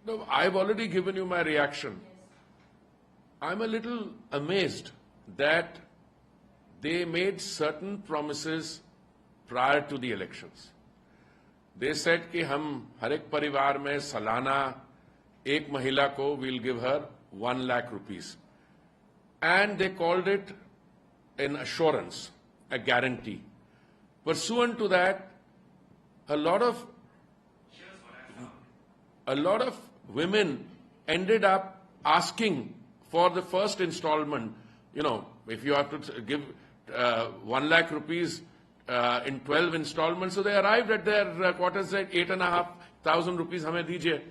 No, I've already given you my reaction. I'm a little amazed that they made certain promises prior to the elections. They said कि हम हर एक परिवार में सालाना एक महिला को we'll give her 1 lakh rupees. And they called it an assurance, a guarantee. Pursuant to that, a lot of women ended up asking for the first installment. You know, if you have to give 1 lakh rupees in 12 installments, so they arrived at their quarters at 8,500 rupees hame dijiye.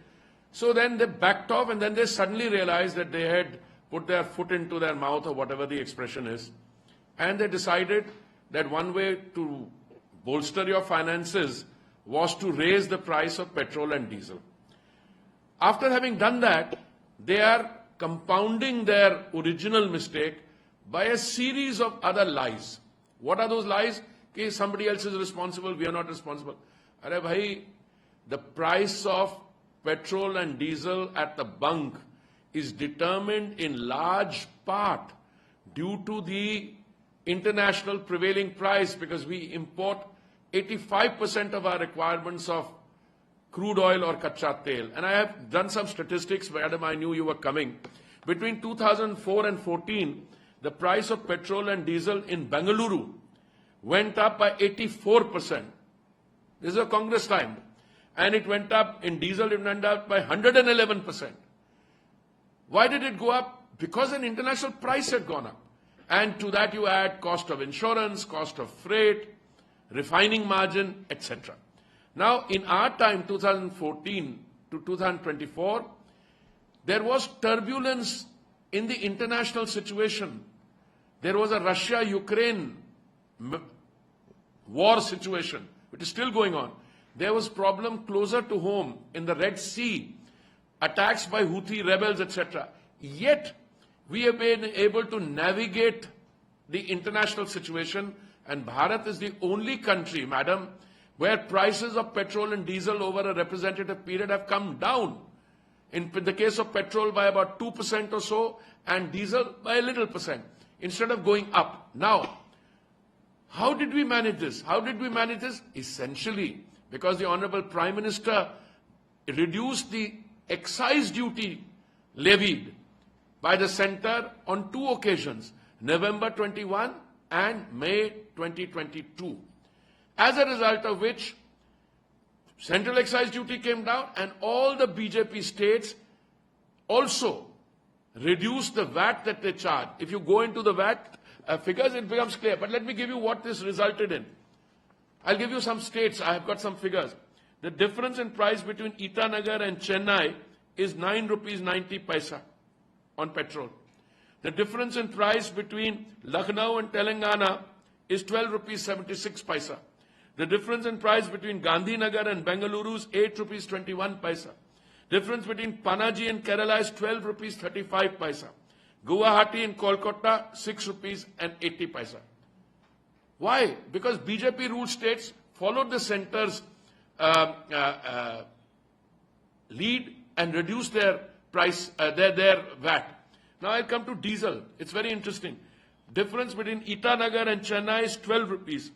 So then they backed off, and then they suddenly realized that they had put their foot into their mouth, or whatever the expression is, and they decided that one way to bolster your finances was to raise the price of petrol and diesel. After having done that, they are compounding their original mistake by a series of other lies. What are those lies? That somebody else is responsible, we are not responsible. Arey bhai, the price of petrol and diesel at the bunk is determined in large part due to the international prevailing price, because we import 85% of our requirements of crude oil or kacha tel. And I have done some statistics, madam, I knew you were coming. Between 2004 and 14, the price of petrol and diesel in Bengaluru went up by 84%. This is a Congress time. And it went up, in diesel it went up by 111%. Why did it go up? Because an international price had gone up. And to that you add cost of insurance, cost of freight, refining margin, etc. Now, in our time, 2014 to 2024, there was turbulence in the international situation. There was a Russia-Ukraine war situation, which is still going on. There was problem closer to home in the Red Sea, attacks by Houthi rebels, etc. Yet, we have been able to navigate the international situation, and Bharat is the only country, madam, where prices of petrol and diesel over a representative period have come down. In the case of petrol by about 2% or so, and diesel by a little percent, instead of going up. Now, how did we manage this? How did we manage this? Essentially, because the Honorable Prime Minister reduced the excise duty levied by the centre on 2 occasions, November 21 and May 2022. As a result of which, central excise duty came down, and all the BJP states also reduced the VAT that they charge. If you go into the VAT figures, it becomes clear. But let me give you what this resulted in. I'll give you some states. I have got some figures. The difference in price between Itanagar and Chennai is 9 rupees 90 paisa on petrol. The difference in price between Lucknow and Telangana is 12 rupees 76 paisa. The difference in price between Gandhinagar and Bengaluru is 8 rupees 21 paisa. Difference between Panaji and Kerala is 12 rupees 35 paisa. Guwahati and Kolkata, 6 rupees and 80 paisa. Why? Because BJP ruled states followed the centre's lead and reduced their price, their VAT. Now I'll come to diesel. It's very interesting. Difference between Itanagar and Chennai is 12 rupees.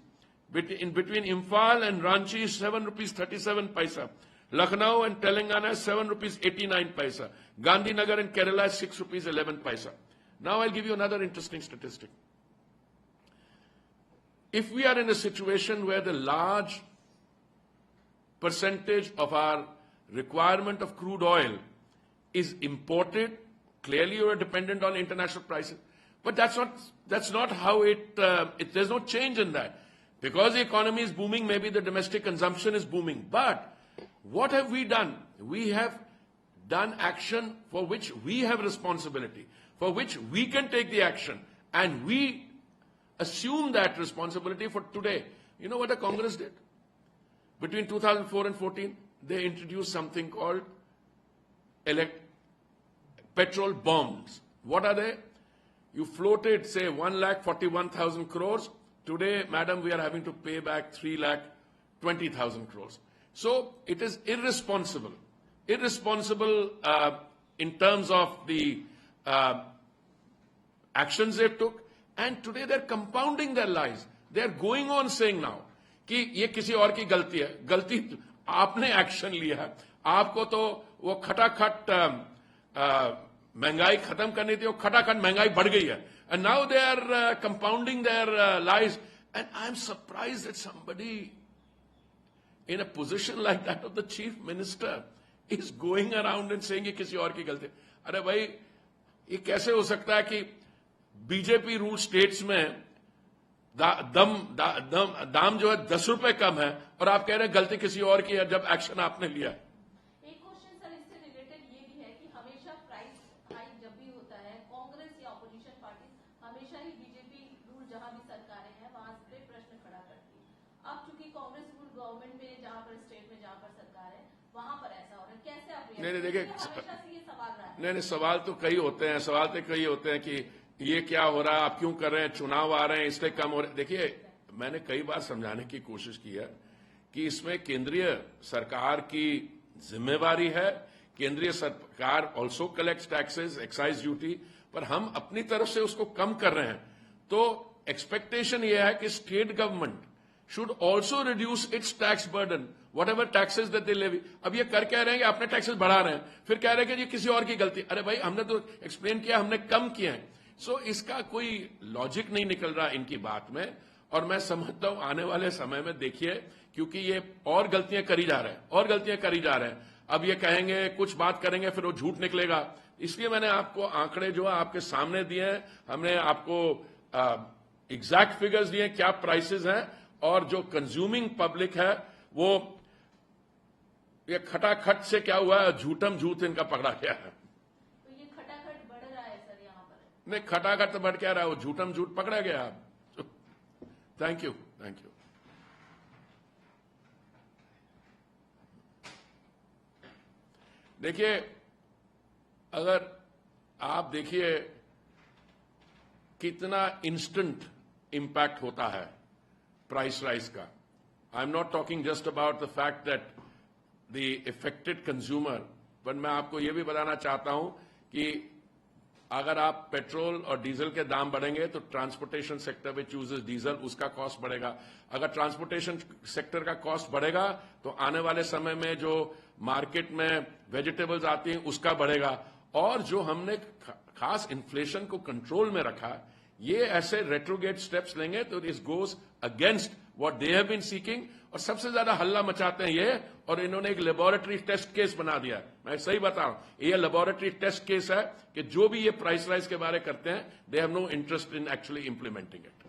In between Imphal and Ranchi is 7 rupees 37 paisa. Lucknow and Telangana is 7 rupees 89 paisa. Gandhinagar and Kerala is 6 rupees 11 paisa. Now I'll give you another interesting statistic. If we are in a situation where the large percentage of our requirement of crude oil is imported, clearly you are dependent on international prices. But that's not how there's no change in that. Because the economy is booming, maybe the domestic consumption is booming. But what have we done? We have done action for which we have responsibility, for which we can take the action, and we assume that responsibility for today. You know what the Congress did? Between 2004 and 14, they introduced something called petrol bonds. What are they? You floated, say, 1,41,000 crores. Today, madam, we are having to pay back 3,20,000 crores. So it is irresponsible irresponsible in terms of the actions they took, and today they're compounding their lies. They're going on saying now कि ये किसी और की गलती है. गलती आपने action लिया है. आपको तो वो खटाखट महंगाई खत्म करनी थी, वो खटाखट महंगाई बढ़ गई है. And now they are compounding their lies. And I'm surprised that somebody in a position like that of the chief minister is going around and saying ये किसी और की गलती. अरे भाई, ये कैसे हो सकता है कि बीजेपी रूल स्टेट्स में दाम जो है 10 रुपए कम है और आप कह रहे हैं गलती किसी और की है जब एक्शन आपने लिया. एक क्वेश्चन सर इससे रिलेटेड ये भी है कि हमेशा प्राइस हाइक जब भी होता है, कांग्रेस या ऑपोजिशन पार्टी हमेशा ही बीजेपी रूल जहां भी सरकारें हैं वहां पे प्रश्न खड़ा करती है. अब चूंकि कांग्रेस रूल गवर्नमेंट में जहां पर स्टेट में जहां पर सरकार है वहां पर ऐसा हो रहा है, कैसे आप नहीं देखिए, हमेशा से ये सवाल रहा है. नहीं सवाल तो कई होते हैं, सवाल तो कई होते हैं कि ये क्या हो रहा है, आप क्यों कर रहे हैं, चुनाव आ रहे हैं इसलिए कम हो रहे हैं. देखिए, मैंने कई बार समझाने की कोशिश की है कि इसमें केंद्रीय सरकार की जिम्मेवारी है. केंद्रीय सरकार also collects taxes, excise duty, पर हम अपनी तरफ से उसको कम कर रहे हैं. तो एक्सपेक्टेशन यह है कि state government should also reduce its tax burden, whatever taxes that they levy. अब ये कर कह रहे हैं कि अपने टैक्सेस बढ़ा रहे हैं, फिर कह रहे हैं कि ये किसी और की गलती. अरे भाई, हमने तो एक्सप्लेन किया, हमने कम किए हैं. सो इसका कोई लॉजिक नहीं निकल रहा इनकी बात में. और मैं समझता हूं आने वाले समय में देखिए, क्योंकि ये और गलतियां करी जा रहे हैं, और गलतियां करी जा रहे हैं. अब ये कहेंगे, कुछ बात करेंगे, फिर वो झूठ निकलेगा. इसलिए मैंने आपको आंकड़े जो है आपके सामने दिए हैं. हमने आपको एग्जैक्ट फिगर्स दिए, क्या प्राइसेस हैं, और जो कंज्यूमिंग पब्लिक है वो ये खटाखट से क्या हुआ है, झूठम झूठ इनका पकड़ा गया है. तो ये खटाखट बढ़ रहा है सर यहाँ पर. नहीं, खटाखट तो बढ़ क्या रहा है, वो झूठम झूठ पकड़ा गया. Thank you. देखिए, अगर आप देखिए कितना इंस्टेंट इंपैक्ट होता है प्राइस राइज का. I am not talking just about the fact that the affected consumer, पर मैं आपको यह भी बताना चाहता हूं कि अगर आप पेट्रोल और डीजल के दाम बढ़ेंगे तो transportation sector which uses diesel, उसका कॉस्ट बढ़ेगा. अगर ट्रांसपोर्टेशन सेक्टर का कॉस्ट बढ़ेगा तो आने वाले समय में जो मार्केट में वेजिटेबल्स आती हैं उसका बढ़ेगा. और जो हमने खास इन्फ्लेशन को कंट्रोल में रखा, ये ऐसे रेट्रोगेट स्टेप्स लेंगे तो this goes against what they have been seeking. और सबसे ज्यादा हल्ला मचाते हैं ये, और इन्होंने एक लेबोरेटरी टेस्ट केस बना दिया. मैं सही बता रहा हूं, ये लेबोरेटरी टेस्ट केस है कि जो भी ये प्राइस राइज के बारे करते हैं, they have no interest in actually implementing it.